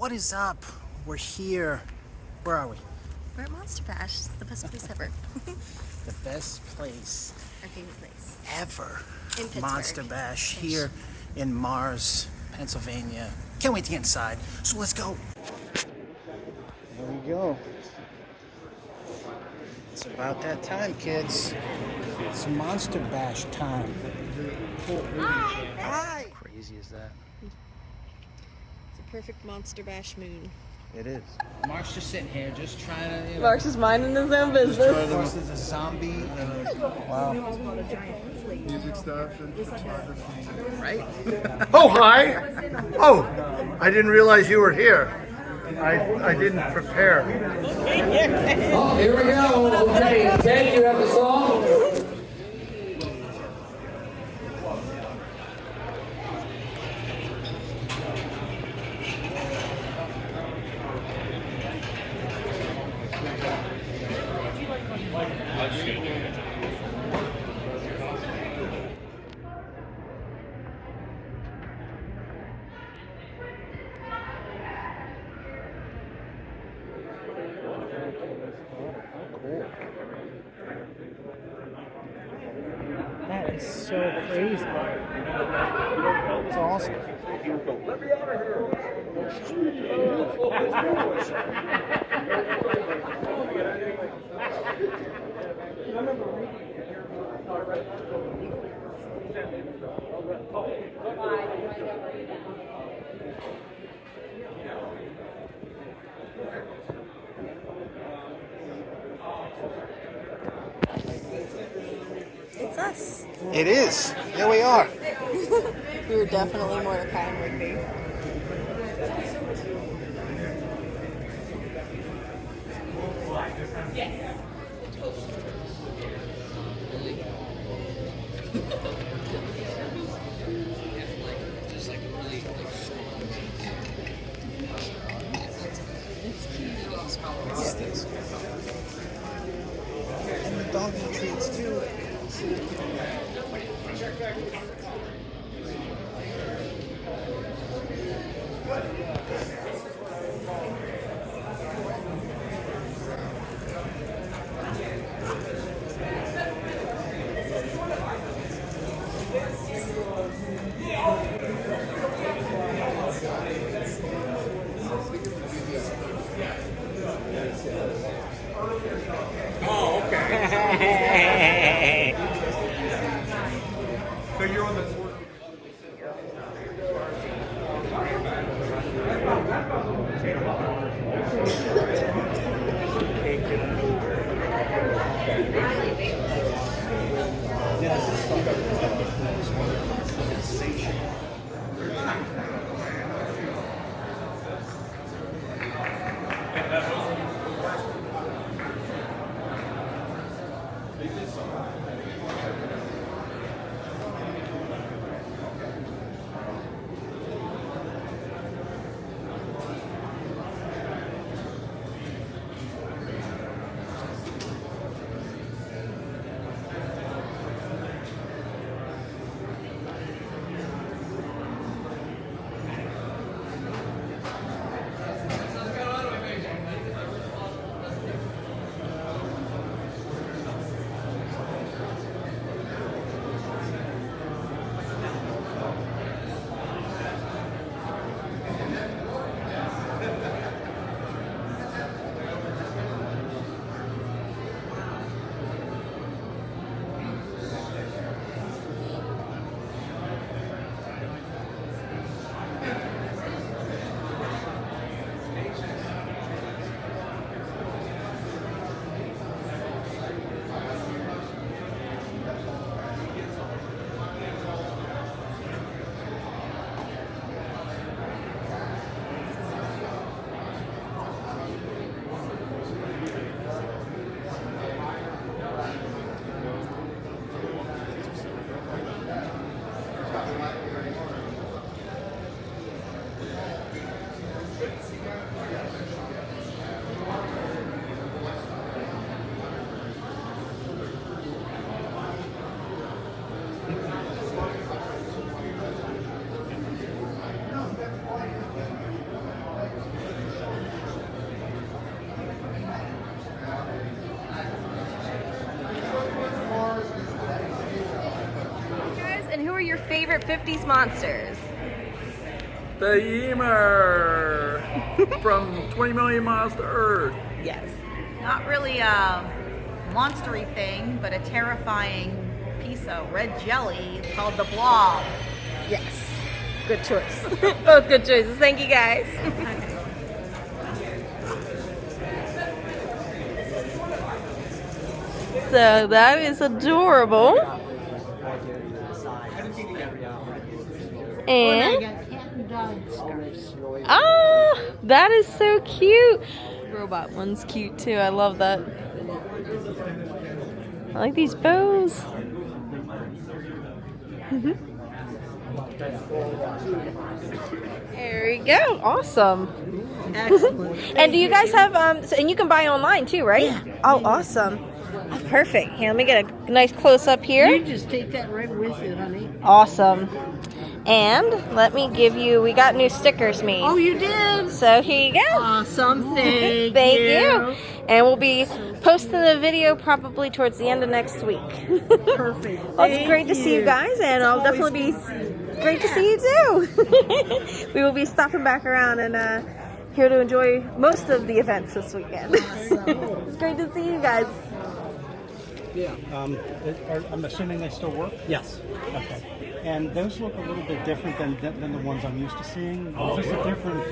What is up? We're here. Where are we? We're at Monster Bash. It's the best place ever. The best place Our favorite place. ever. In Pittsburgh. Monster Bash here in Mars, Pennsylvania. Can't wait to get inside. So let's go. There we go. It's about that time, kids. It's Monster Bash time. Hi. How crazy is that? It's a perfect Monster Bash moon. It is. Mark's just sitting here, just trying to. You know, Mark's just minding his own business. Of course, there's a zombie. Wow. Music stuff and photography. Right? Oh, hi! Oh, I didn't realize you were here. I didn't prepare. Oh, here we go. Okay, Ted, you have the song? That is so crazy. It's awesome. It's us. It is. Here we are. We were definitely Mordecai and Rigby. And the doggy treats too. Oh, okay. So you're on the board. favorite 50s monsters? The Ymir from 20 Million Miles to Earth. Yes. Not really a monstery thing, but a terrifying piece of red jelly called the Blob. Yes. Good choice. Both good choices. Thank you, guys. So that is adorable. And that is so cute. Robot one's cute too. I love that. I like these bows. There we go. Awesome. Excellent. And do you guys have and you can buy online too, right? Yeah. Oh, awesome. Oh, perfect. Here, let me get a nice close up here. You just take that right with you, honey. Awesome. And let me give you, we got new stickers made. Oh, you did? So here you go. Awesome. Thank you. And we'll be posting the video probably towards the end of next week. Perfect. Well, it's great to see you guys, and I'll definitely be great to see you too. We will be stopping back around and here to enjoy most of the events this weekend. It's great to see you guys. Yeah. I'm assuming they still work? Yes. Okay. And those look a little bit different than the ones I'm used to seeing. Is this a different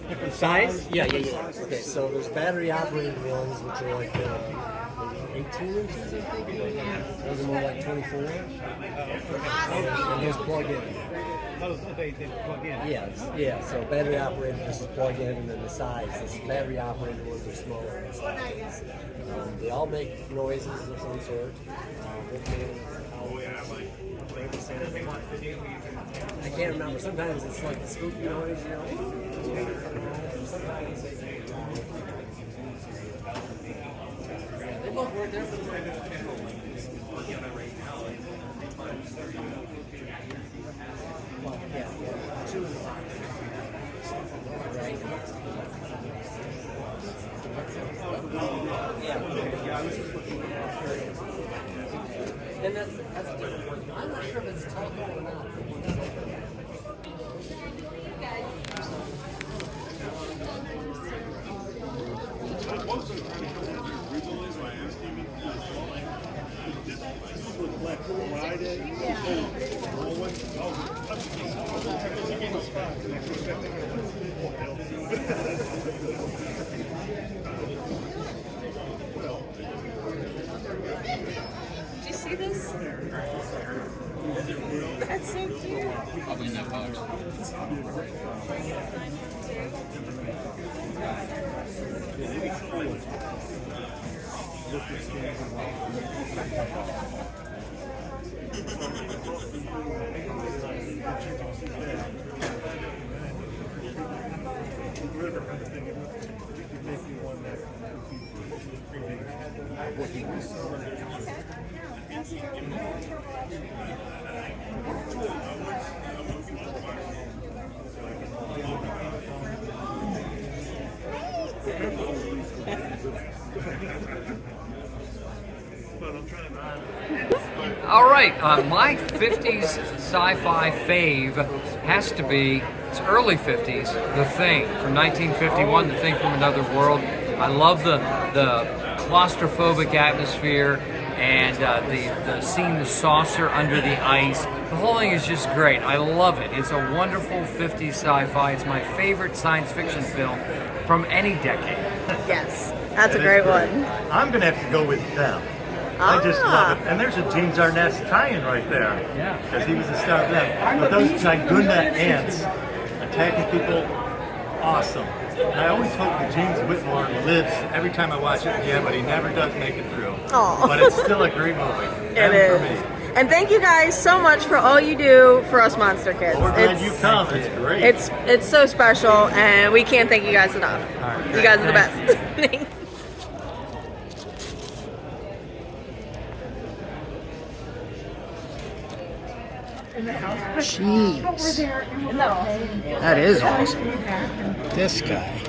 different size? Yeah. Okay, so there's battery operated ones which are like maybe 18 inches, I think. Those are more like 24. And those plug in. They plug in? Yeah. So battery operated, this is plug in, and then the size. This battery operated ones are smaller in size. They all make noises of some sort. I can't remember. Sometimes it's like a spooky noise, you know. Sometimes they both work there. And that's different one. I'm not sure if it's telephone or not. Did you see this? That's so cute. Probably in that box. All right, my 50s sci-fi fave has to be, it's early 50s, The Thing from 1951, The Thing from Another World. I love the claustrophobic atmosphere and the seeing the saucer under the ice. The whole thing is just great. I love it. It's a wonderful 50s sci-fi. It's my favorite science fiction film from any decade. Yes, that's a great one. I'm going to have to go with them. I just love it. And there's a James Arnett's tie-in right there. Yeah. Because he was the star of them. But those Gigunda ants attacking people, awesome. And I always hope that James Whitmore lives every time I watch it again, but he never does make it through. Aw. But it's still a great movie. It is. For me. And thank you guys so much for all you do for us monster kids. We're glad you come. It's great. It's so special, and we can't thank you guys enough. right, You guys are the thanks. best. Thanks. Jeez. That is awesome. This guy.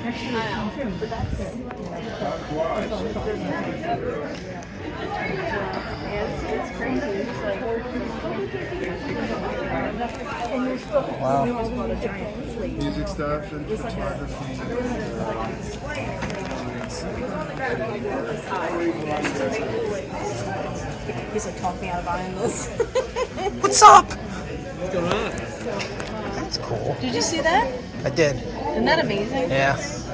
Wow. Music stuff and photography. He's like talking out of buying this. What's up? What's going on? That's cool. Did you see that? I did. Isn't that amazing? Yeah, Yes.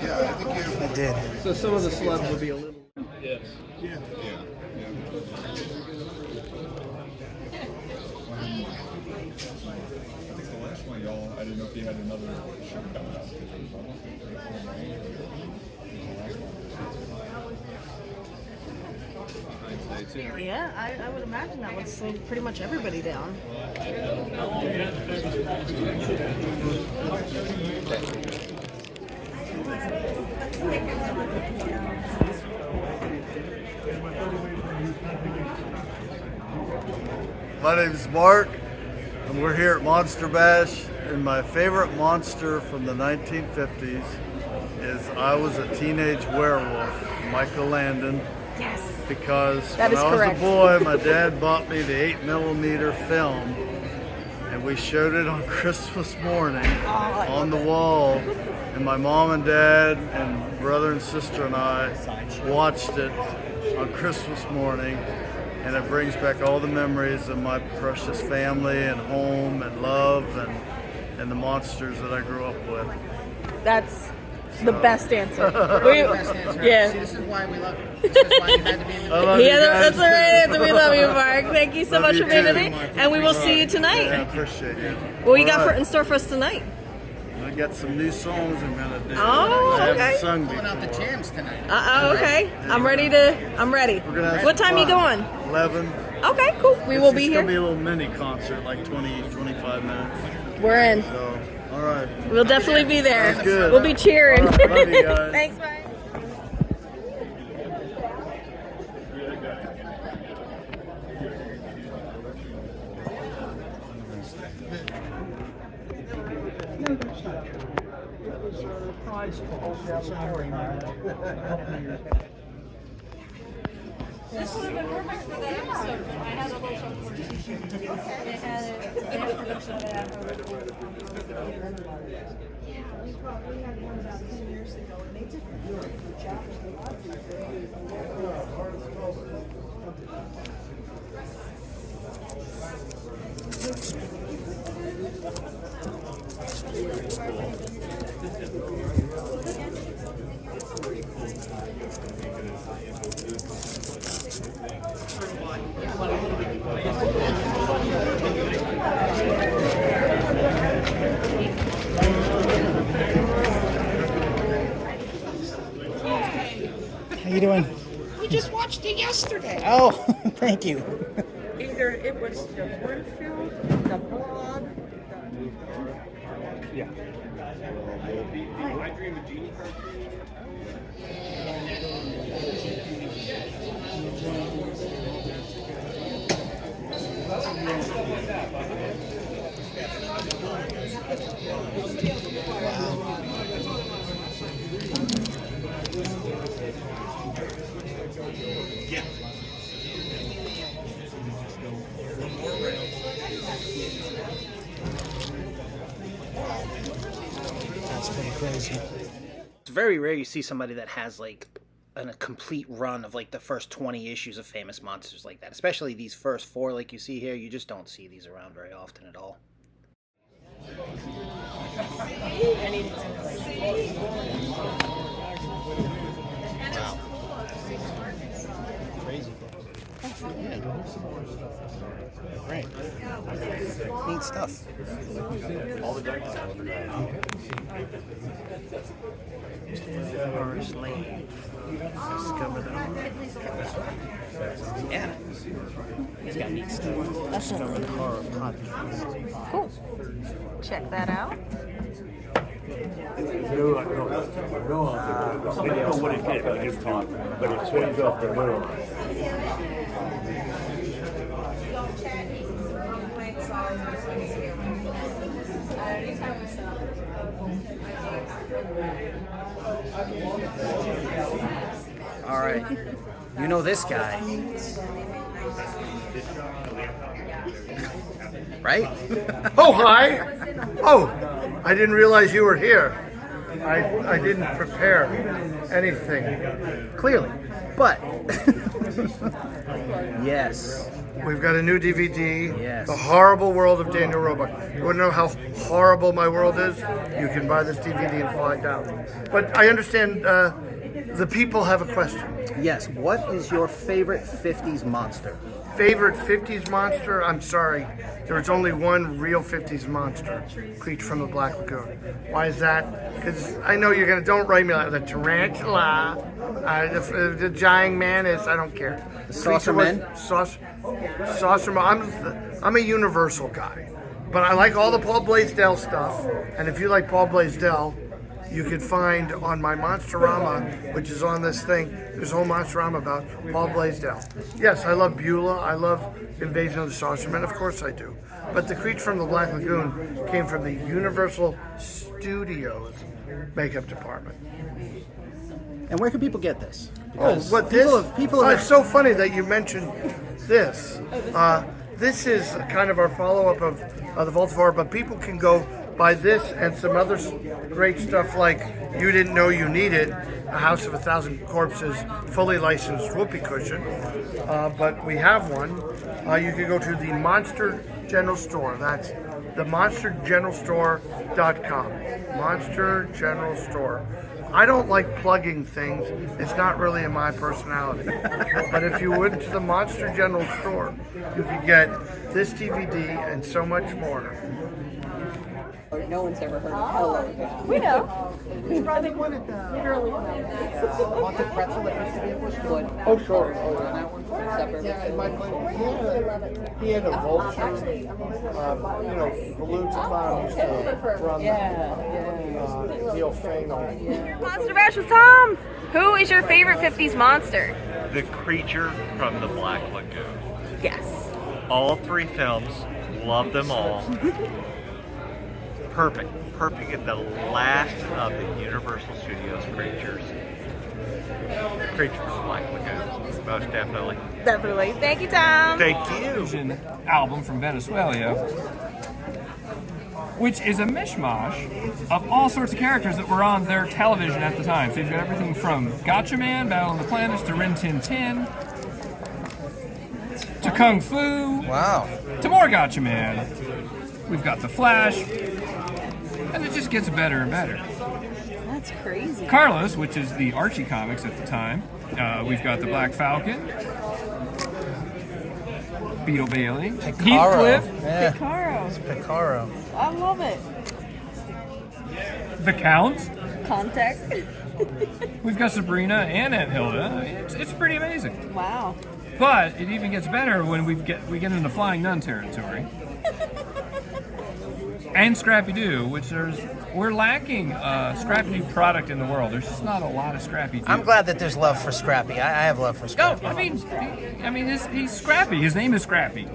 Yeah, I think you. I did. So some of the celebs will be a little. Yes. Yeah. I think the last one, y'all, I didn't know if you had another show coming up. Yeah, I would imagine that would slow pretty much everybody down. My name's Mark, and we're here at Monster Bash, and my favorite monster from the 1950s is I Was a Teenage Werewolf, Michael Landon. Yes. Because That when is I was correct. a boy, my dad bought me the 8mm film, and we showed it on Christmas morning on the wall, and my mom and dad and brother and sister and I watched it on Christmas morning, and it brings back all the memories of my precious family and home and love and the monsters that I grew up with. That's the best answer. Yeah. See, this is why we love you. This is why you had to be in the I love you Yeah, that's guys. the right answer. We love you, Mark. Thank you so Love much you for being too, with me, Mark. and we will see you Yeah, I tonight. appreciate you. What you got All for right. in store for us tonight? I got some new songs I'm gonna do. Oh, I okay. haven't sung pulling out the before. jams tonight. Okay. I'm ready. We're gonna have What some time are you fun. going? 11. Okay, cool. We will be It's gonna be here. a little mini concert, like 20, 25 minutes. We're in. So, all right. We'll definitely be there. Sounds good. We'll be cheering. All right, love you guys. Thanks, bye. This would have been perfect for that episode. I had a little They had production of it after. We probably had one about 10 years ago, and they took a really good job. How you doing? We just watched it yesterday. Oh, thank you. Either it was the Winfield, the Blog. Yeah. That's pretty crazy. It's very rare you see somebody that has like a complete run of like the first 20 issues of Famous Monsters like that. Especially these first 4 like you see here. You just don't see these around very often at all. Wow. Crazy. Great. Neat stuff. Forest Lane. Discover them. Yeah. He's got neat stuff. Discover the Horror Podcast. Cool. Check that out. I don't know what it is, I just talk, but it turns off the moon. All right. You know this guy. Right? Oh, hi. Oh, I didn't realize you were here. I didn't prepare anything. Clearly. But, yes. We've got a new DVD, Yes. The Horrible World of Daniel Roebuck. You want to know how horrible my world is? You can buy this DVD and find out. But I understand the people have a question. Yes. What is your favorite 50s monster? Favorite 50s monster? I'm sorry. There's only one real 50s monster, Creature from the Black Lagoon. Why is that? Because I know you're going to, don't write me like the tarantula, the giant mantis, I don't care. The saucer men? Saucer men. I'm a Universal guy. But I like all the Paul Blaisdell stuff. And if you like Paul Blaisdell, you can find on my Monsterama, which is on this thing, there's a whole Monsterama about Paul Blaisdell. Yes, I love Beulah. I love Invasion of the Saucermen. Of course I do. But the Creature from the Black Lagoon came from the Universal Studios makeup department. And where can people get this? Because it's so funny that you mentioned this. This is kind of our follow-up of the Vault of Horror, but people can go buy this and some other great stuff like You Didn't Know You Needed, A House of a Thousand Corpses, fully licensed whoopee cushion. But we have one. You can go to the Monster General Store. That's the monstergeneralstore.com. Monster General Store. I don't like plugging things. It's not really in my personality. But if you went to the Monster General Store, you could get this DVD and so much more. No one's ever heard of Hello. We know. We probably wanted the Haunted pretzel that used to be a bush wood. Oh, sure. Yeah, and he had a vulture, balloons of clown used to run Neil Fane on. Monster Bash with Tom. Who is your favorite 50s monster? The Creature from the Black Lagoon. Yes. All three films, love them all. Perfect at the last of the Universal Studios creatures. Creature from the Black Lagoon, most definitely. Definitely. Thank you, Tom. Thank you. An album from Venezuela, which is a mishmash of all sorts of characters that were on their television at the time. So you've got everything from Gotcha Man, Battle of the Planets, to Rin Tin Tin, to Kung Fu, wow, to more Gotcha Man. We've got The Flash, and it just gets better and better. That's crazy. Carlos, which is the Archie comics at the time. We've got the Black Falcon, Beetle Bailey, Heathcliff, Yeah. Picaro. It's Picaro. I love it. the Count. Contact. We've got Sabrina and Aunt Hilda. It's pretty amazing. Wow. But it even gets better when we get into Flying Nun territory. And Scrappy Doo, which we're lacking Scrappy Doo product in the world. There's just not a lot of Scrappy Doo. I'm glad that there's love for Scrappy. I have love for Scrappy. I mean, he's Scrappy. His name is Scrappy.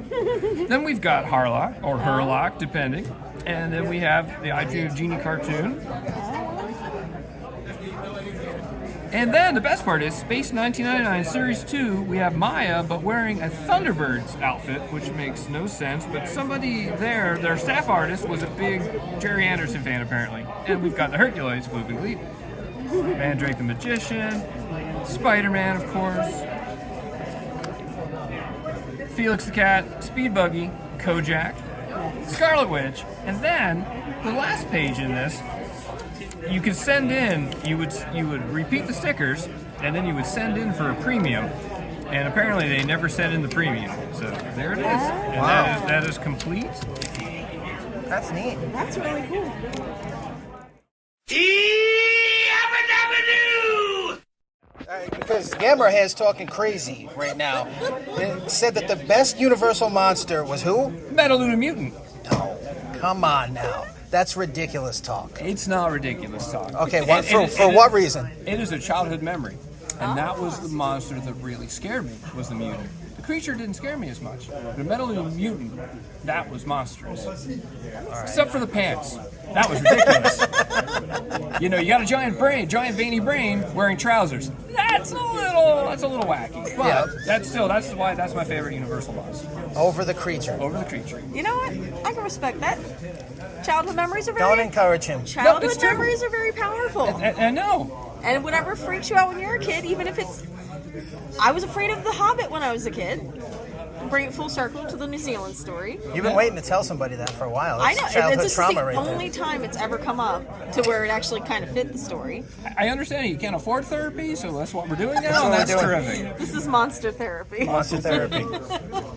Then we've got Harlock, or Herlock, depending. And then we have the I Dream of Jeannie cartoon. And then the best part is Space 1999 Series 2, we have Maya, but wearing a Thunderbirds outfit, which makes no sense. But somebody there, their staff artist, was a big Jerry Anderson fan, apparently. And we've got the Hercules, Floopy Leap, Mandrake the Magician, Spider-Man, of course, Felix the Cat, Speed Buggy, Kojak, Scarlet Witch, and then the last page in this, you could send in, you would repeat the stickers, and then you would send in for a premium, and apparently they never sent in the premium. So there it is. And wow. that is complete. That's neat. That's really cool. Because Gamma Hair's talking crazy right now. It said that the best Universal monster was who? Metaluna Mutant. No, come on now. That's ridiculous talk. It's not ridiculous talk. Okay, for what reason? It is a childhood memory. And that was the monster that really scared me, was the mutant. The creature didn't scare me as much. The metal mutant, that was monstrous. Except for the pants. That was ridiculous. You know, you got a giant veiny brain wearing trousers. That's a little wacky. But that's my favorite Universal monster. Over the creature. Over the creature. You know what? I can respect that. Childhood memories are Don't encourage him. Childhood memories are very powerful. I know. And whatever freaks you out when you're a kid, even if it's... I was afraid of The Hobbit when I was a kid. Bring it full circle to the New Zealand story. You've been waiting to tell somebody that for a while. I know. That's childhood This is trauma the right only time it's ever come up to where it actually kind of fit the story. I understand you can't afford therapy, so that's what we're doing That's now, what and we're that's doing. terrific. This is monster therapy. Monster therapy.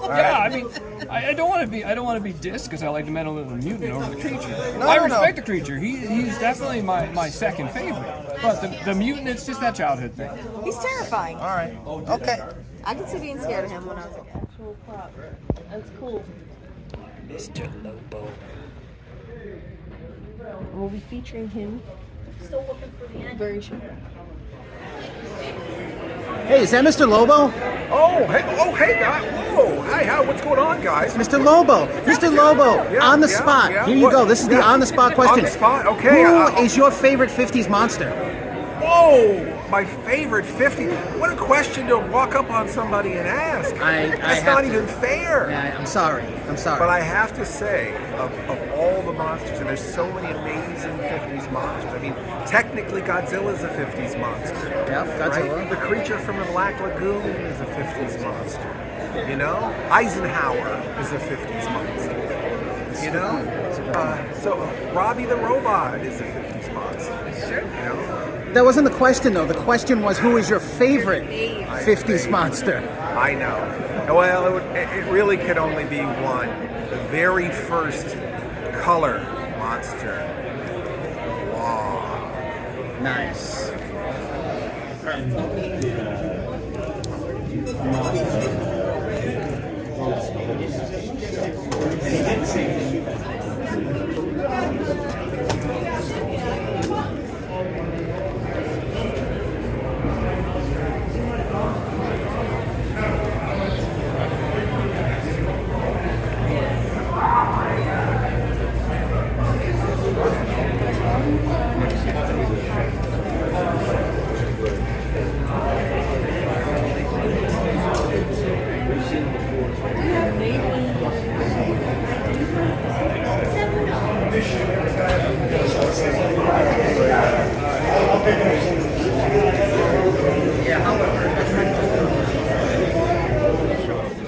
Yeah, I mean, I don't want to be dissed because I like the metal and the mutant over the creature. No, I no, respect the creature. He's definitely my second favorite. But the mutant, it's just that childhood thing. He's terrifying. All right. Okay. I could see being scared of him when I was a kid. Actual prop. That's cool. Mr. Lobo. We'll be featuring him. Still looking for the end. Very sure. Hey, is that Mr. Lobo? Hey, guys. Whoa. Hi, what's going on, guys? Mr. Lobo. Mr. Lobo, Yeah, on the yeah, spot. yeah. Here you go. This is the Yeah. on-the-spot question. On the spot? Okay. Who is your favorite 50s monster? Whoa, my favorite 50. What a question to walk up on somebody and ask. That's not even fair. Yeah, I'm sorry. But I have to say, of all the monsters, and there's so many amazing 50s monsters. I mean, technically Godzilla's a 50s monster. Yeah, Godzilla. Right? The creature from the Black Lagoon is a 50s monster. You know? Eisenhower is a 50s monster. You know? So Robbie the Robot is a 50s monster. You know? That wasn't the question, though. The question was, who is your favorite 50s monster? I know. Well, it really could only be one. The very first color monster. Wow. Nice.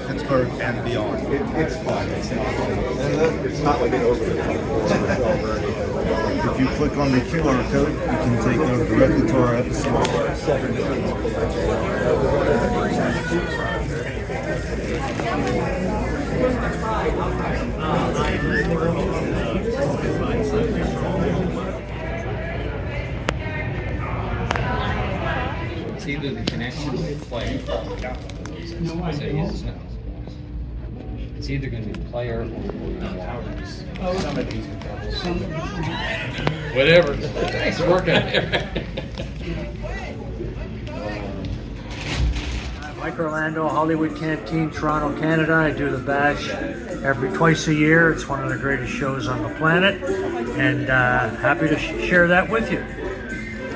Pittsburgh and beyond. It's fun. It's not like an over the top or anything. If you click on the QR code, you can take them directly to our episode. It's either the connection or the player. It's either going to be the player or the powers. Whatever. It's working. Mike Orlando, Hollywood Canteen, Toronto, Canada. I do the bash twice a year. It's one of the greatest shows on the planet, and happy to share that with you.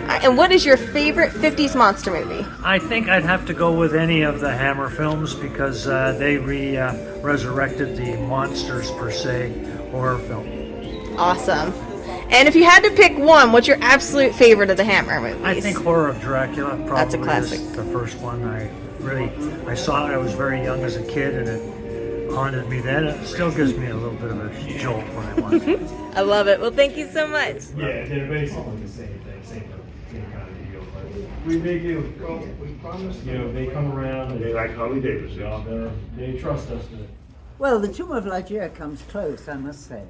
And what is your favorite 50s monster movie? I think I'd have to go with any of the Hammer films because they resurrected the monsters per se horror film. Awesome. And if you had to pick one, what's your absolute favorite of the Hammer movies? I think Horror of Dracula probably That's a classic. is the first one. I saw it. I was very young as a kid, and it haunted me then. It still gives me a little bit of a jolt when I watch it. I love it. Well, thank you so much. Yeah, they're basically the same thing, same kind of deal. But they do. We promise. You know, they come around and they like Harley Davidson. They trust us to. Well, The Tomb of Ligeia comes close, I must say.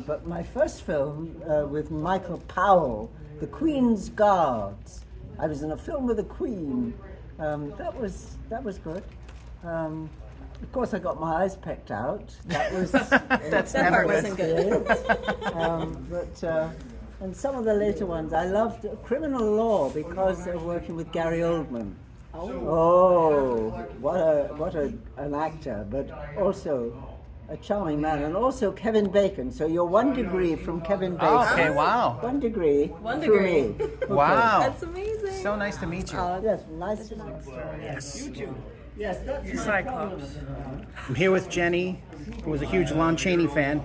But my first film with Michael Powell, The Queen's Guards. I was in a film with the Queen. That was good. Of course, I got my eyes pecked out. That was That part wasn't good. But And some of the later ones, I loved Criminal Law because they're working with Gary Oldman. Oh, what an actor, but also a charming man, and also Kevin Bacon. So you're 1 degree from Kevin Bacon. Okay, wow. 1 degree. 1 through degree. me. Okay. Wow. That's amazing. So nice to meet you. Yes, nice to meet you. Yes. You too. Yes, that's Cyclops. I'm here with Jenny, who was a huge Lon Chaney fan,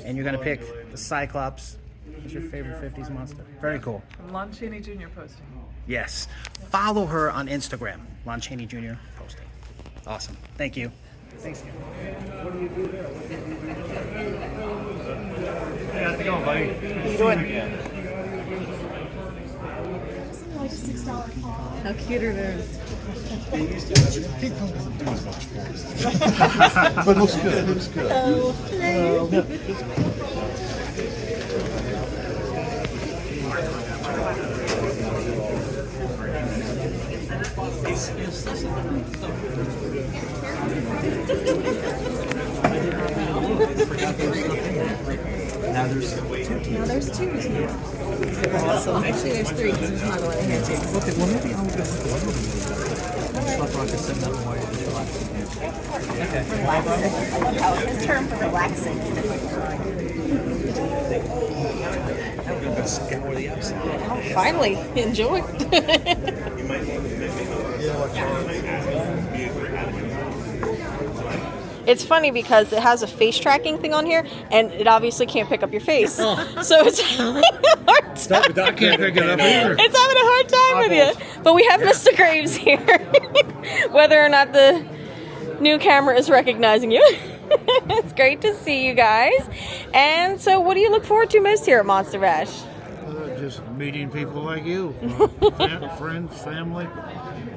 and you're going to pick the Cyclops. What's your favorite 50s monster? Very cool. Lon Chaney Jr. posting. Yes. Follow her on Instagram, Lon Chaney Jr. posting. Awesome. Thank you. Thanks. Hey, how's it going, buddy? How you doing? How cute are those? King Kong doesn't do as much for us. But it looks good. It looks good. Oh, hello. Now there's two. Awesome. Actually, there's 3 because there's another one in here too. Okay, well maybe I'll go with the other one. So I can send that while you're relaxing. Relaxing. Oh, his term for relaxing. Scour the outside. Oh, finally, enjoy. It's funny because it has a face tracking thing on here, and it obviously can't pick up your face. So it's having a hard time. I can't pick it up either. It's having a hard time with you. But we have Mr. Graves here. Whether or not the new camera is recognizing you. It's great to see you guys. And so what do you look forward to most here at Monster Bash? Just meeting people like you, friends, family,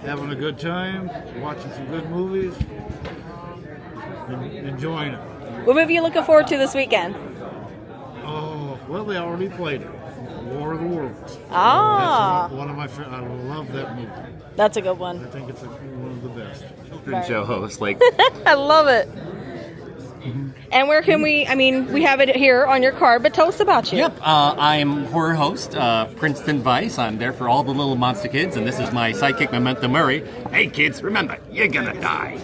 having a good time, watching some good movies, and enjoying it. What movie are you looking forward to this weekend? Oh, well, they already played it. War of the Worlds. Ah. That's one of my favorite. I love that movie. That's a good one. I think it's one of the best. Show host, like. I love it. And where can we have it here on your card, but tell us about you. Yep, I'm horror host, Princeton Vice. I'm there for all the little monster kids, and this is my sidekick, Memento Murray. Hey kids, remember, you're gonna die.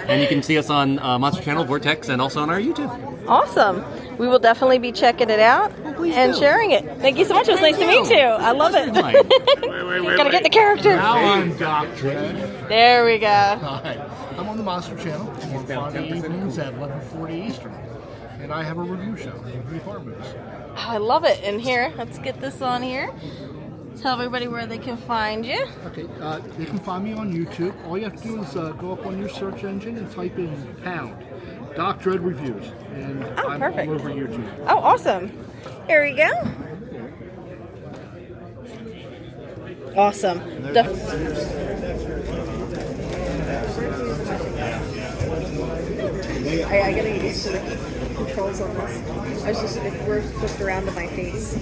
And you can see us on Monster Channel, Vortex, and also on our YouTube. Awesome. We will definitely be checking it out and sharing it. Thank you so much. It was nice to meet you. I love it. Gotta get the character. Now I'm Doctor. There we go. Hi, I'm on the Monster Channel on Friday evenings at 11:40 Eastern, and I have a review show, review horror movies. Oh, I love it. And here, let's get this on here. Tell everybody where they can find you. Okay, they can find me on YouTube. All you have to do is go up on your search engine and type in pound Doc Dread Reviews, and I'm perfect. all over YouTube. Oh, awesome. Here we go. Awesome. I gotta get used to the controls on this. I was just, if we're flipped around to my face.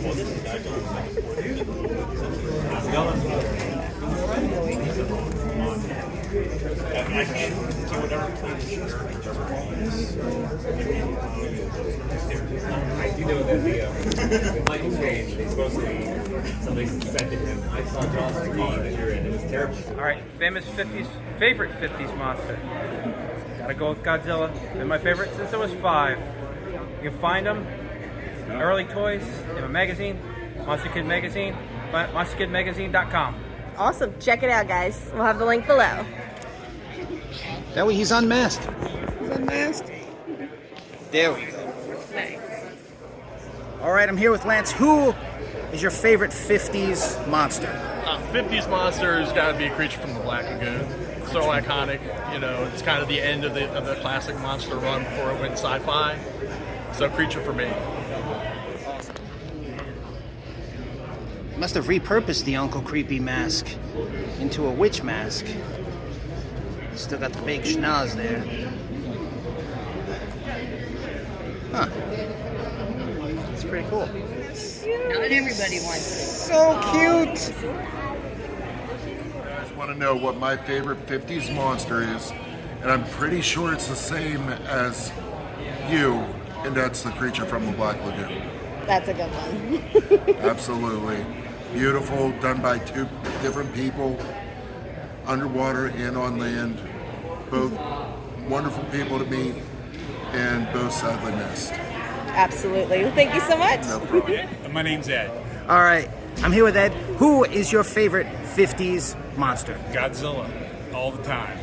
You know that the Michael Caine is supposed to be something said to him. I saw John's car that you're in. It was terrible. All right, favorite 50s monster. Gotta go with Godzilla. Been my favorite since I was 5. You can find them early toys. They have a magazine, Monster Kid Magazine, monsterkidmagazine.com. Awesome. Check it out, guys. We'll have the link below. That way he's unmasked. He's unmasked. There we go. Nice. All right, I'm here with Lance. Who is your favorite 50s monster? 50s monster has got to be a Creature from the Black Lagoon. So iconic, you know, it's kind of the end of the classic monster run before it went sci-fi. So Creature for me. Must have repurposed the Uncle Creepy mask into a witch mask. Still got the big schnoz there. Huh. That's pretty cool. Not everybody wants it. So cute! I just want to know what my favorite 50s monster is, and I'm pretty sure it's the same as you, and that's the Creature from the Black Lagoon. That's a good one. Absolutely. Beautiful, done by two different people, underwater and on land. Both wonderful people to meet, and both sadly missed. Absolutely. Well, thank you so much. No problem. My name's Ed. All right, I'm here with Ed. Who is your favorite 50s monster? Godzilla, all the time.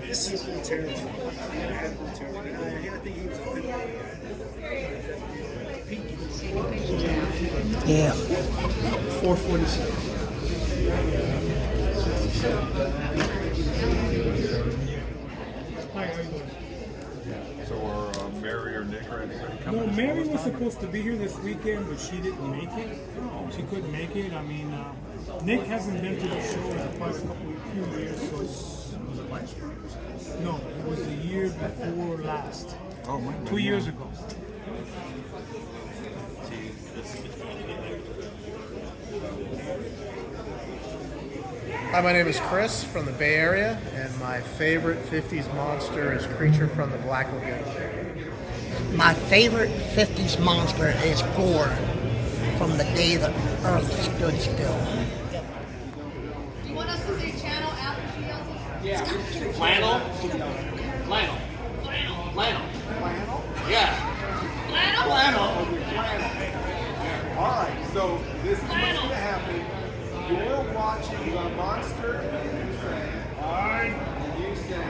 This is terrible. Yeah. 447. So are Mary or Nick or anybody coming? No, Mary was supposed to be here this weekend, but she didn't make it. She couldn't make it. I mean, Nick hasn't been to the show in the past few years, so Was it last year? no, it was the year before last. Oh, 2 years ago. Hi, my name is Chris from the Bay Area, and my favorite 50s monster is Creature from the Black Lagoon. My favorite 50s monster is Gore from The Day the Earth Stood Still. Do you want us to say channel after she yells it? Yeah. Flannel? Flannel. Flannel. Flannel. Yeah. Flannel? Flannel. All right, so this is what's going to happen. You're watching the monster, and you say, all right, and you say,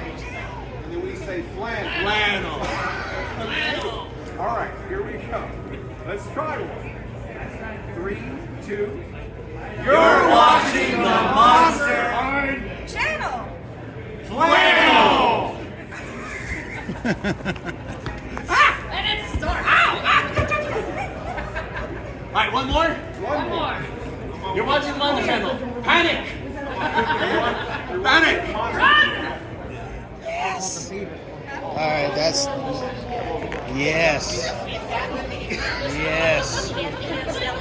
and then we say flannel. Flannel. Flannel. All right, here we go. Let's try one. 3, 2. You're watching the monster. Channel. Flannel. And it starts. All right, one more. One more. You're watching the Monster Channel. Panic. Panic. Run. Yes. All right, that's yes. Yes.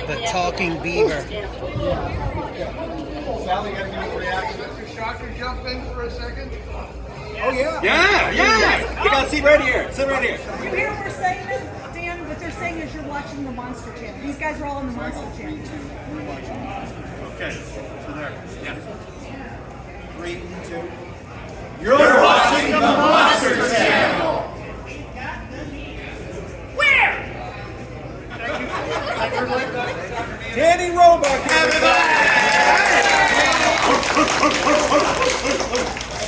The talking beaver. Sally, got any reaction? Mr. Shocker, jump in for a second. Oh, yeah. Yeah. You got to sit right here. Sit right here. You hear what we're saying, Dan? What they're saying is you're watching the Monster Channel. These guys are all on the Monster Channel. Okay, so there. Yeah. 3, 2. You're watching the Monster Channel. Where? Danny Roebuck.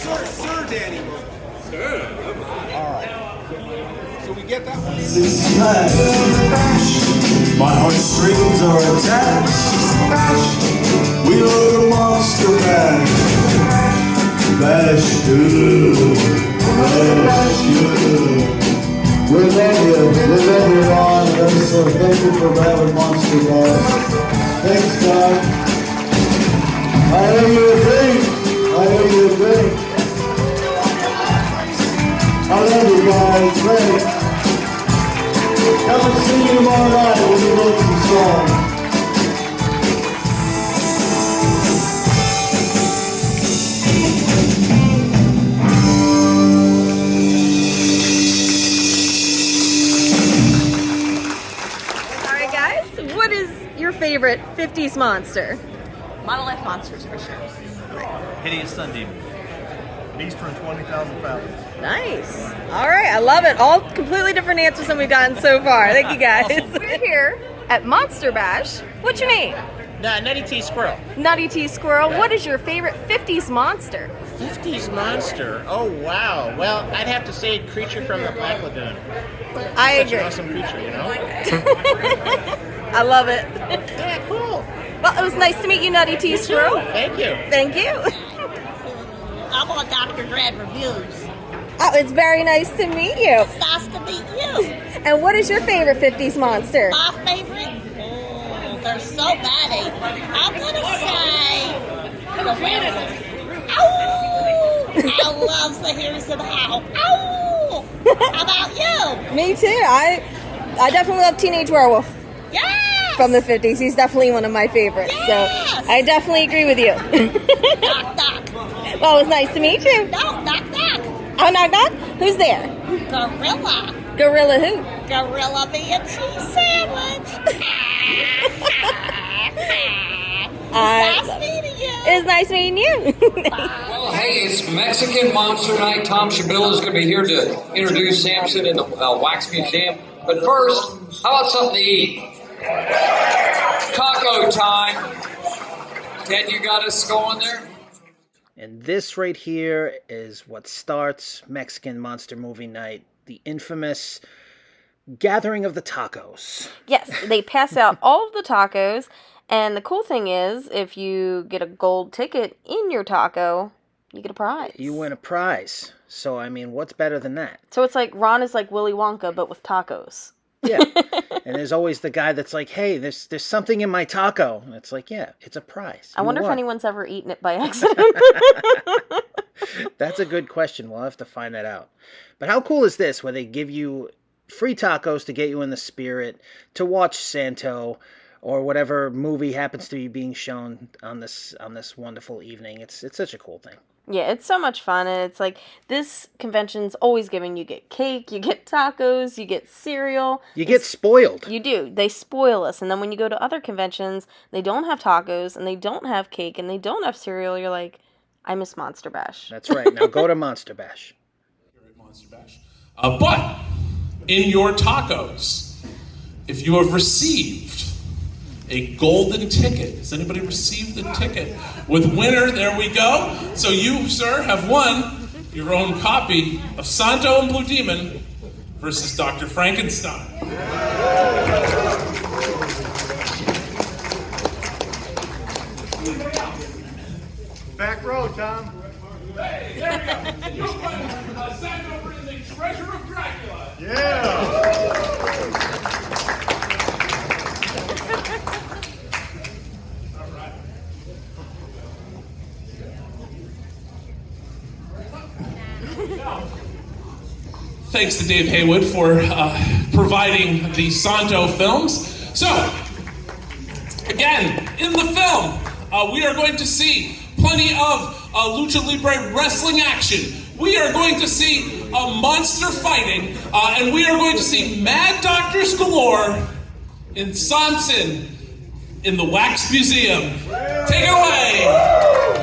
Sir Danny Roebuck. All right. So we get that one. My heartstrings are attached. We load a monster bash. Bash good. Bash good. We love you. We love you, Ron. So thank you for having Monster Bash. Thanks, God. I know you're a drink. I know you're a drink. I love you guys. Great. Come and see you tomorrow night when we wrote some songs. Alright guys, what is your favorite 50s monster? Monolith monsters for sure. Hideous Sun Demon. Beast from 20,000 Fathoms. Nice. Alright, I love it. All completely different answers than we've gotten so far. Thank you guys. We're here at Monster Bash. What's your name? Nutty T Squirrel. Nutty T Squirrel. What is your favorite 50s monster? 50s monster. Oh wow. Well, I'd have to say Creature from the Black Lagoon. I Such agree. an awesome creature, you know? I love it. Yeah, cool. Well, it was nice to meet you, Nutty T Squirrel. Thank you. Thank you. I'm on Dr. Dread Reviews. Oh, it's very nice to meet you. It's nice to meet you. And what is your favorite 50s monster? My favorite? Oh, they're so many. I'm going to say the werewolf. Ow! I love to hear some howl. Ow! How about you? Me too. I definitely love Teenage Werewolf. Yes! From the 50s. He's definitely one of my favorites. Yes! So I definitely agree with you. Knock, knock. Well, it was nice to meet you. No, knock, knock. Oh, knock, knock? Who's there? Gorilla. Gorilla who? Gorilla me and cheese sandwich. Nice meeting you. It's nice meeting you. Well, hey, it's Mexican Monster Night. Tom Shabilla is going to be here to introduce Samson in the Wax Museum. But first, how about something to eat? Taco time. Ted, you got us going there? And this right here is what starts Mexican Monster Movie Night, the infamous gathering of the tacos. Yes, they pass out all of the tacos. And the cool thing is, if you get a gold ticket in your taco, you get a prize. You win a prize. So, I mean, what's better than that? So it's like Ron is like Willy Wonka, but with tacos. Yeah. And there's always the guy that's like, hey, there's something in my taco. And it's like, yeah, it's a prize. I wonder if anyone's ever eaten it by accident. That's a good question. We'll have to find that out. But how cool is this, where they give you free tacos to get you in the spirit, to watch Santo, or whatever movie happens to be being shown on this wonderful evening. It's such a cool thing. Yeah, it's so much fun, and it's like, this convention's always giving, you get cake, you get tacos, you get cereal. You get spoiled. You do. They spoil us, and then when you go to other conventions, they don't have tacos, and they don't have cake, and they don't have cereal, you're like, I miss Monster Bash. That's right. Now go to Monster Bash. But in your tacos, if you have received a golden ticket. Has anybody received the ticket? With winner, there we go. So you, sir, have won your own copy of Santo and Blue Demon versus Dr. Frankenstein. Back row, Tom. Hey, there we go. You win Santo brings the treasure of Dracula. Yeah. Thanks to Dave Haywood for providing the Santo films. So, again, in the film, we are going to see plenty of lucha libre wrestling action. We are going to see monster fighting, and we are going to see mad doctors galore in Samson in the Wax Museum. Take it away!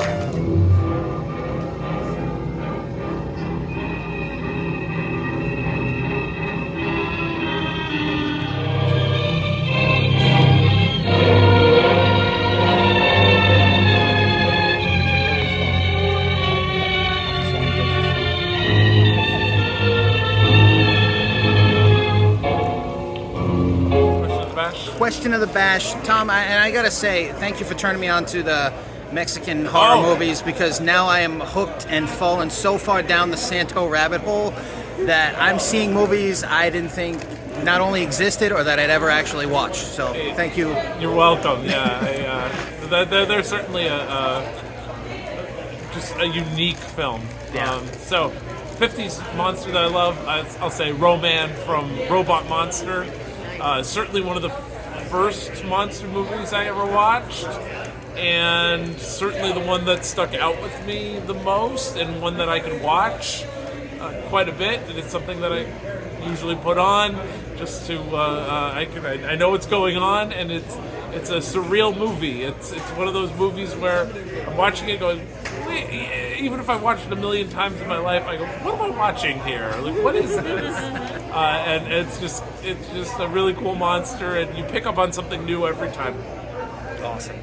Question of the Bash. Tom, I gotta say, thank you for turning me on to the Mexican horror movies, because now I am hooked and fallen so far down the Santo rabbit hole that I'm seeing movies I didn't think not only existed or that I'd ever actually watch. So thank you. You're welcome. Yeah, they're certainly just a unique film. Yeah. So 50s monster that I love, I'll say Roman from Robot Monster. Certainly one of the first monster movies I ever watched, and certainly the one that stuck out with me the most, and one that I could watch quite a bit. And it's something that I usually put on just to I know what's going on, and it's a surreal movie. It's one of those movies where I'm watching it going, even if I watched it a million times in my life, I go, what am I watching here? Like, what is this? And it's just a really cool monster, and you pick up on something new every time. Awesome.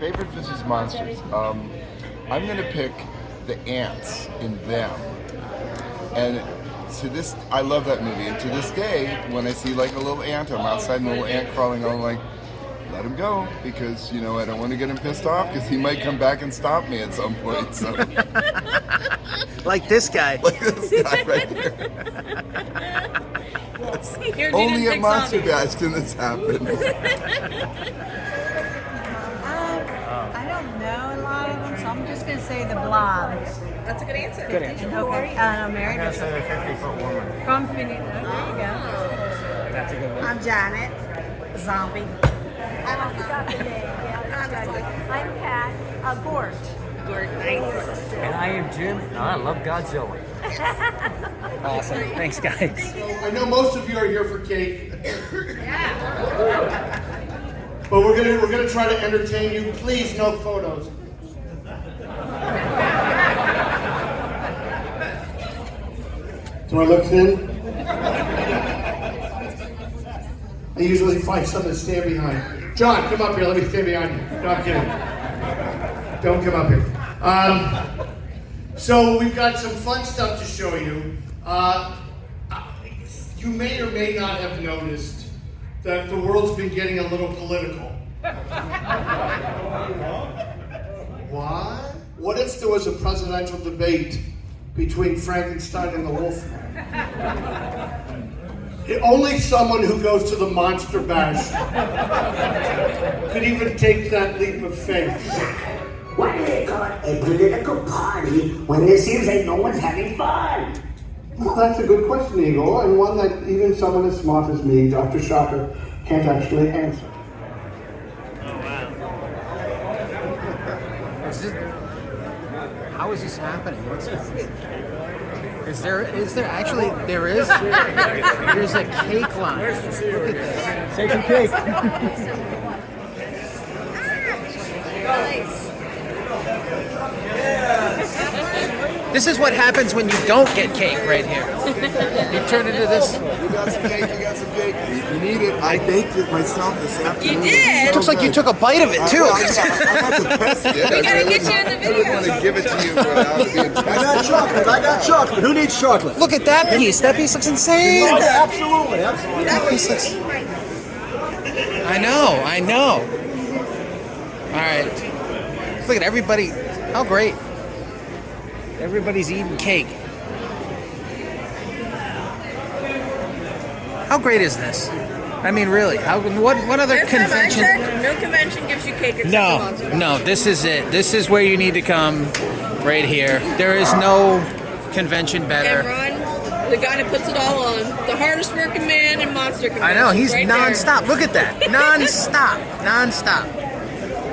Favorite 50s monsters? I'm going to pick the ants in Them. And to this, I love that movie. And to this day, when I see like a little ant, I'm outside and a little ant crawling, I'm like, let him go, because, you know, I don't want to get him pissed off, because he might come back and stop me at some point. So. Like this guy. Like this guy right here. Only at Monster Bash can this happen. I don't know a lot of them, so I'm just going to say the Blob. That's a good answer. Good answer. Okay. Mary. I'm gonna say the 50-foot woman. From Phoenix. There you go. That's a good one. I'm Janet. Zombie. I forgot the name. I'm Pat. Gort. Gort, nice. And I am Jim, and I love Godzilla. Awesome. Thanks, guys. I know most of you are here for cake. But we're gonna try to entertain you. Please, no photos. Do I look thin? I usually find something to stand behind. John, come up here. Let me stand behind you. No, I'm kidding. Don't come up here. So we've got some fun stuff to show you. You may or may not have noticed that the world's been getting a little political. Why? What if there was a presidential debate between Frankenstein and the Wolfman? Only someone who goes to the Monster Bash could even take that leap of faith. Why do they call it a political party when it seems like no one's having fun? Well, that's a good question, Igor, and one that even someone as smart as me, Dr. Shocker, can't actually answer. How is this happening? What's happening? Is there actually, there's a cake line. Look at this. Take some cake. This is what happens when you don't get cake right here. You turn into this. You got some cake, you got some cake. You need it. I baked it myself this afternoon. You did? It looks like you took a bite of it, too. I have to test it. We gotta get you in the video. I wouldn't want to give it to you without it being tested. I got chocolate. Who needs chocolate? Look at that piece. That piece looks insane. Absolutely. That piece looks... I know. All right. Look at everybody. How great. Everybody's eating cake. How great is this? I mean, really, what other convention? No convention gives you cake except the Monster Bash. No, this is it. This is where you need to come, right here. There is no convention better. And Ron, the guy that puts it all on, the hardest working man in Monster Convention. I know, he's right non-stop. there. Look at that. Non-stop.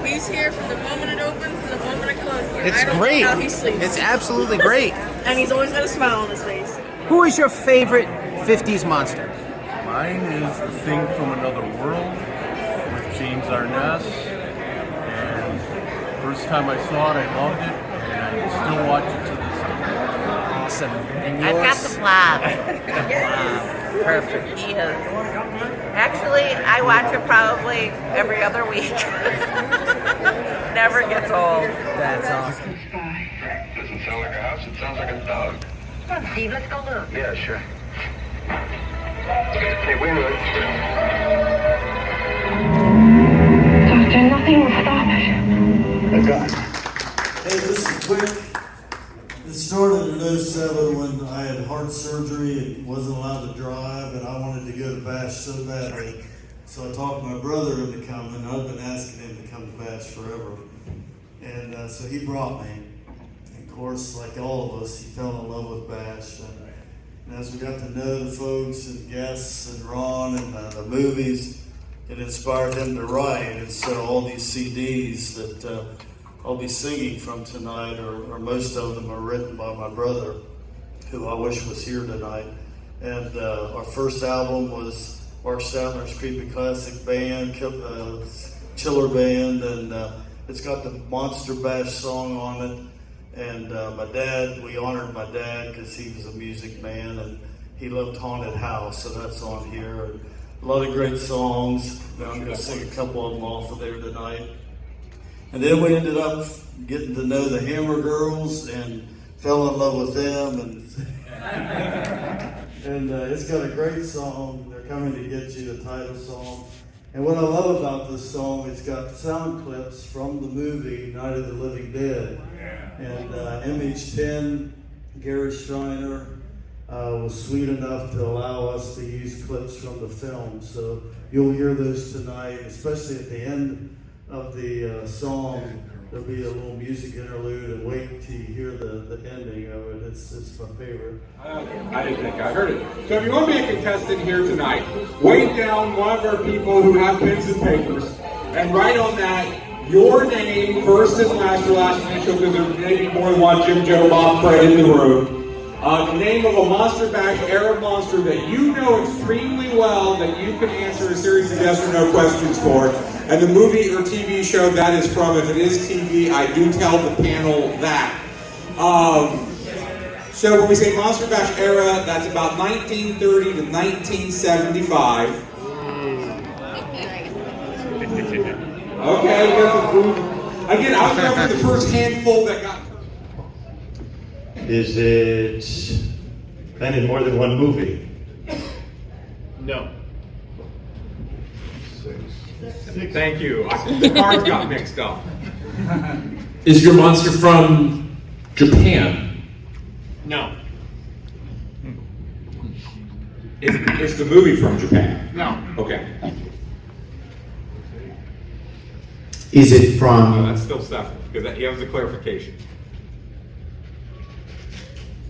He's here from the moment it opens to the moment it closes. It's I don't great. know how he sleeps. It's absolutely great. And he's always got a smile on his face. Who is your favorite 50s monster? Mine is The Thing from Another World with James Arness. And first time I saw it, I loved it, and I still watch it to this day. Awesome. And yours? I've got the blob. Perfect. He is. Actually, I watch it probably every other week. Never gets old. That's awesome. Doesn't sound like a house, it sounds like a dog. Come on, Steve, let's go look. Yeah, sure. Hey, wait a minute. Doctor, nothing will stop it. I got it. Hey, just quick. It started in 07 when I had heart surgery and wasn't allowed to drive, and I wanted to go to Bash so badly. So I talked my brother into coming. I've been asking him to come to Bash forever. And so he brought me. And of course, like all of us, he fell in love with Bash. And as we got to know the folks and guests and Ron and the movies, it inspired him to write. And so all these CDs that I'll be singing from tonight, or most of them are written by my brother, who I wish was here tonight. And our first album was Mark Statler's Creepy Classic Band, Chiller Band, and it's got the Monster Bash song on it. And my dad, we honored my dad because he was a music man and he loved Haunted House, so that's on here. And a lot of great songs. I'm going to sing a couple of them off of there tonight. And then we ended up getting to know the Hammer Girls and fell in love with them. And it's got a great song. They're Coming to Get You, the title song. And what I love about this song, it's got sound clips from the movie Night of the Living Dead. And MH10, Gary Schreiner, was sweet enough to allow us to use clips from the film. So you'll hear those tonight, especially at the end of the song. There'll be a little music interlude, and wait till you hear the ending of it. It's my favorite. I didn't think I heard it. So if you want to be a contestant here tonight, wait down one of our people who have pens and papers and write on that your name, first and last, your last initial, because there may be more than one Jim, Joe, Bob, Fred in the room. The name of a Monster Bash era monster that you know extremely well that you can answer a series of yes or no questions for, and the movie or TV show that is from. If it is TV, I do tell the panel that. So when we say Monster Bash era, that's about 1930 to 1975. Okay, again, I was going for the first handful that got. Is it been in more than one movie? No. Thank you. The cards got mixed up. Is your monster from Japan? No. Is the movie from Japan? No. Okay. Is it from? Oh, that's still stuff because that was a clarification.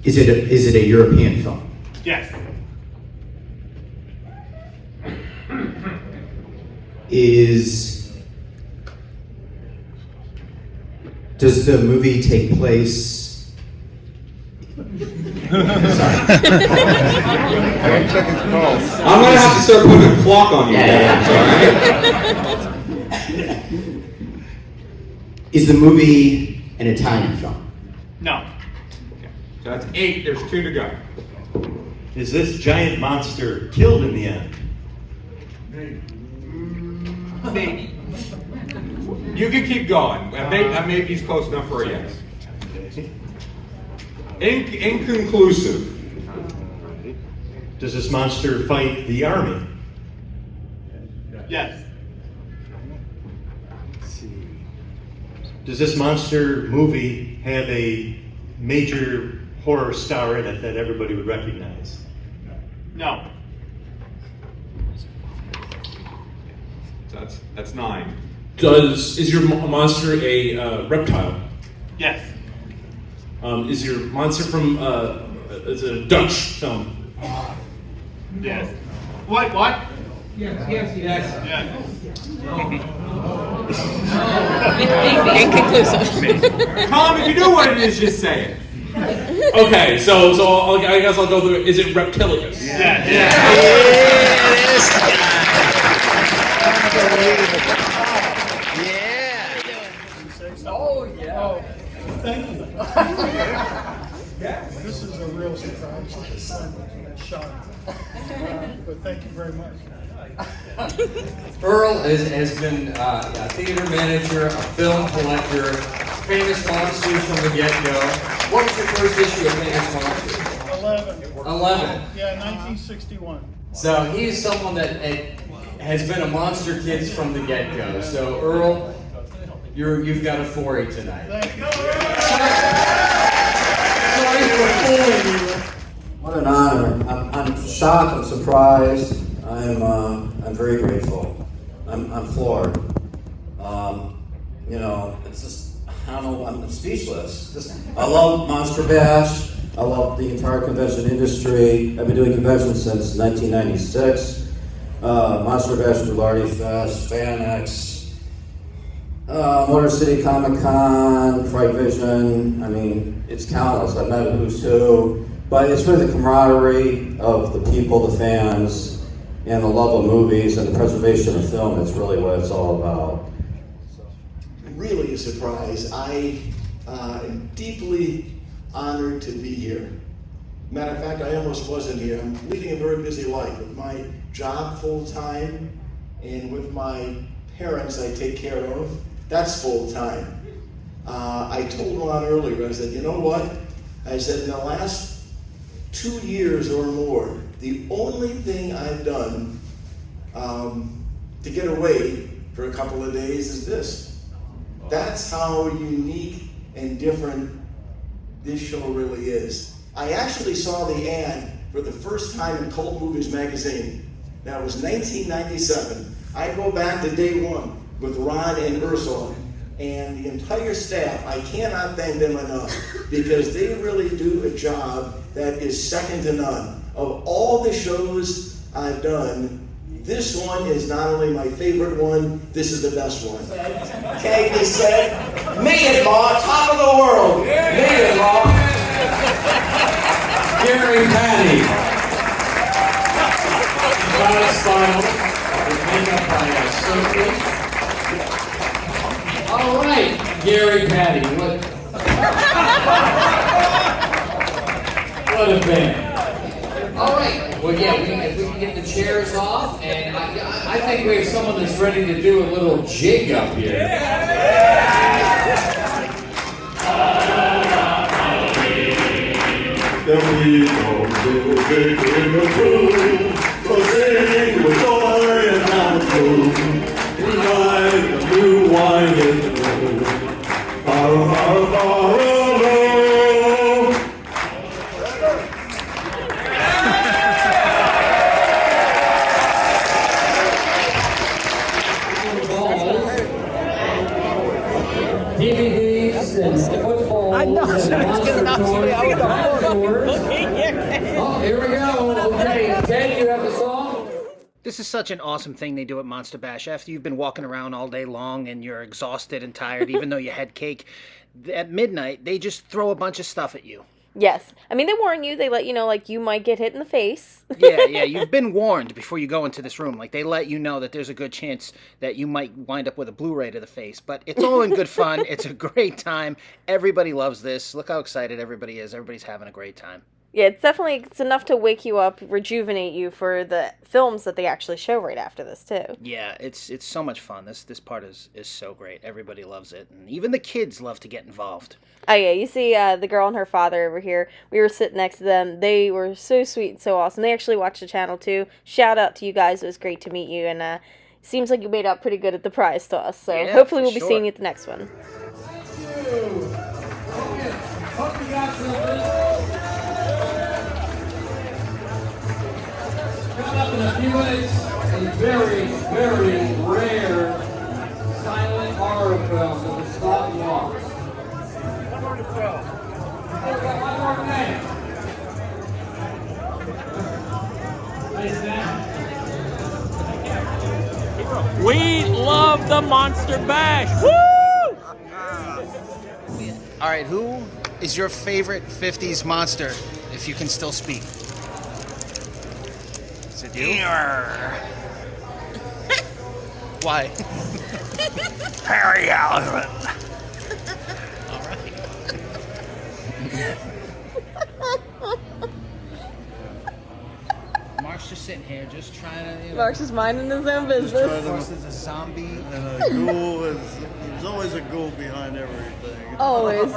Is it a European film? Yes. Does the movie take place? I'm gonna have to start putting a clock on you. Is the movie an Italian film? No. So that's 8. There's 2 to go. Is this giant monster killed in the end? Maybe. You can keep going. Maybe he's close enough for a yes. Inconclusive. Does this monster fight the army? Yes. Does this monster movie have a major horror star in it that everybody would recognize? No. That's 9. Is your monster a reptile? Yes. Is your monster from is it a Dutch film? Yes. What? Yes. Inconclusive. Tom, if you know what it is, just say it. Okay, so I guess I'll go through it. Is it Reptilicus? Yeah. Oh, yeah. Thank you. This is a real surprise. I'm shocked. But thank you very much. Earl has been a theater manager, a film collector, famous monsters from the get-go. What was your first issue of Famous Monsters? 11. Yeah, 1961. So he's someone that has been a Monster Kids from the get-go. So Earl, you've got a 4 tonight. Thank you. Sorry for fooling you. What an honor. I'm shocked, I'm surprised. I'm very grateful. I'm floored. It's just, I don't know, I'm speechless. I love Monster Bash. I love the entire convention industry. I've been doing conventions since 1996. Monster Bash, Boulardi Fest, FanX, Motor City Comic Con, Fright Vision. I mean, it's countless. I've met a who's who. But it's really the camaraderie of the people, the fans, and the love of movies and the preservation of film. That's really what it's all about. Really a surprise. I am deeply honored to be here. Matter of fact, I almost wasn't here. I'm leading a very busy life with my job full-time and with my parents I take care of. That's full-time. I told Ron earlier, I said, you know what? I said, in the last 2 years or more, the only thing I've done to get away for a couple of days is this. That's how unique and different this show really is. I actually saw the ad for the first time in Cult Movies magazine. That was 1997. I go back to day 1. with Ron and Ursula and the entire staff. I cannot thank them enough because they really do a job that is second to none. Of all the shows I've done, this one is not only my favorite one, this is the best one. Cagney said, "Million Law, top of the world." Million Law. Gary Patty. Got style. Makeup by Sophie. All right, Gary Patty. What a band. All right. Well, yeah, if we can get the chairs off, and I think we have someone that's ready to do a little jig up here. Then we go to a big in the pool, so sing with joy and laughter. We ride the new wine in the room. Far, far, far away. DVDs and footballs and monster toys. Oh, here we go. Okay, Ted, you have the song? This is such an awesome thing they do at Monster Bash. After you've been walking around all day long and you're exhausted and tired, even though you had cake, at midnight, they just throw a bunch of stuff at you. Yes. I mean, they warn you. They let you know, like, you might get hit in the face. Yeah, you've been warned before you go into this room. Like, they let you know that there's a good chance that you might wind up with a Blu-ray to the face. But it's all in good fun. It's a great time. Everybody loves this. Look how excited everybody is. Everybody's having a great time. Yeah, it's enough to wake you up, rejuvenate you for the films that they actually show right after this, too. Yeah, it's so much fun. This part is so great. Everybody loves it. And even the kids love to get involved. Oh, yeah, you see the girl and her father over here. We were sitting next to them. They were so sweet and so awesome. They actually watched the channel, too. Shout out to you guys. It was great to meet you. And seems like you made out pretty good at the prize to us. So yeah, hopefully we'll be sure. seeing you at the next one. Hope you got something. Coming up in a few minutes, a very, very rare silent horror film that was not lost. One more to go. One more name. We love the Monster Bash. Woo! All right, who is your favorite 50s monster, if you can still speak? Is it you? Why? Harry Allen. All right. Mark's just sitting here, just trying to. Mark's just minding his own business. Of course, there's a zombie. And a ghoul there's always a ghoul behind everything. Always.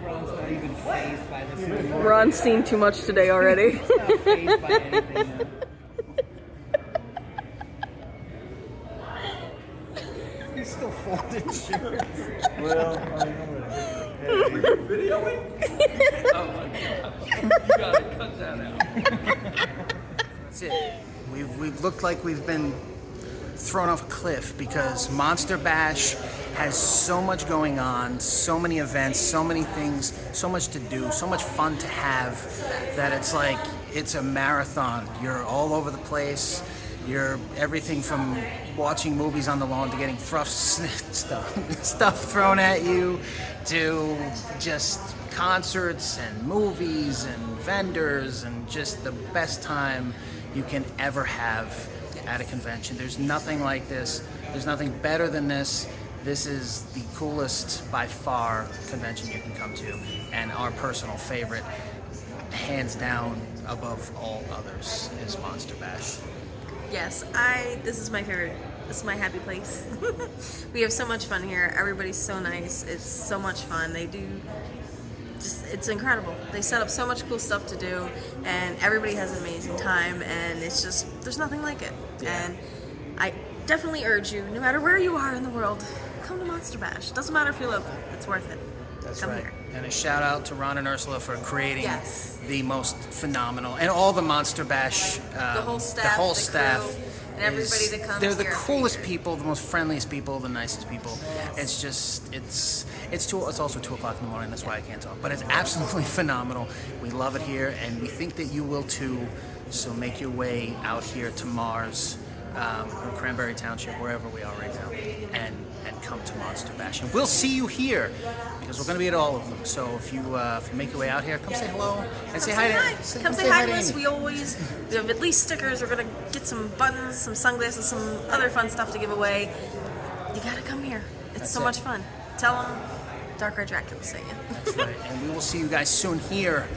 Ron's not even fazed by this. Ron's seen too much today already. He's not fazed by anything now. He's still folding shirts. Well, I know it. Videoing? Oh my god. You gotta cut that out. That's it. We've looked like we've been thrown off a cliff because Monster Bash has so much going on, so many events, so many things, so much to do, so much fun to have that it's like it's a marathon. You're all over the place. You're everything from watching movies on the lawn to getting stuff thrown at you to just concerts and movies and vendors and just the best time you can ever have at a convention. There's nothing like this. There's nothing better than this. This is the coolest, by far, convention you can come to, and our personal favorite, hands down, above all others, is Monster Bash. Yes, this is my favorite. This is my happy place. We have so much fun here. Everybody's so nice. It's so much fun. They do it's incredible. They set up so much cool stuff to do, and everybody has an amazing time, and it's just, there's nothing like it. Yeah. And definitely urge you, no matter where you are in the world, come to Monster Bash. Doesn't matter if you're local, it's worth it. That's come right. here. And a shout out to Ron and Ursula for creating Yes. the most phenomenal, and all the Monster Bash, The whole staff, the whole the staff, crew, and everybody is- that comes They're the here. coolest people, the most friendliest people, the nicest people. Yes. It's just it's also 2:00 in the morning. That's why I can't talk. But it's absolutely phenomenal. We love it here, and we think that you will too. So make your way out here to Mars, or Cranberry Township, wherever we are right now, and come to Monster Bash. And we'll see you here because we're going to be at all of them. So if you make your way out here, come say hello and say hi to Come say hi to Amy. us. We have at least stickers. We're gonna get some buttons, some sunglasses, some other fun stuff to give away. You gotta come here. It's That's so it. much fun. Tell them Dark Red Dracula sent you. That's right. And we will see you guys soon here.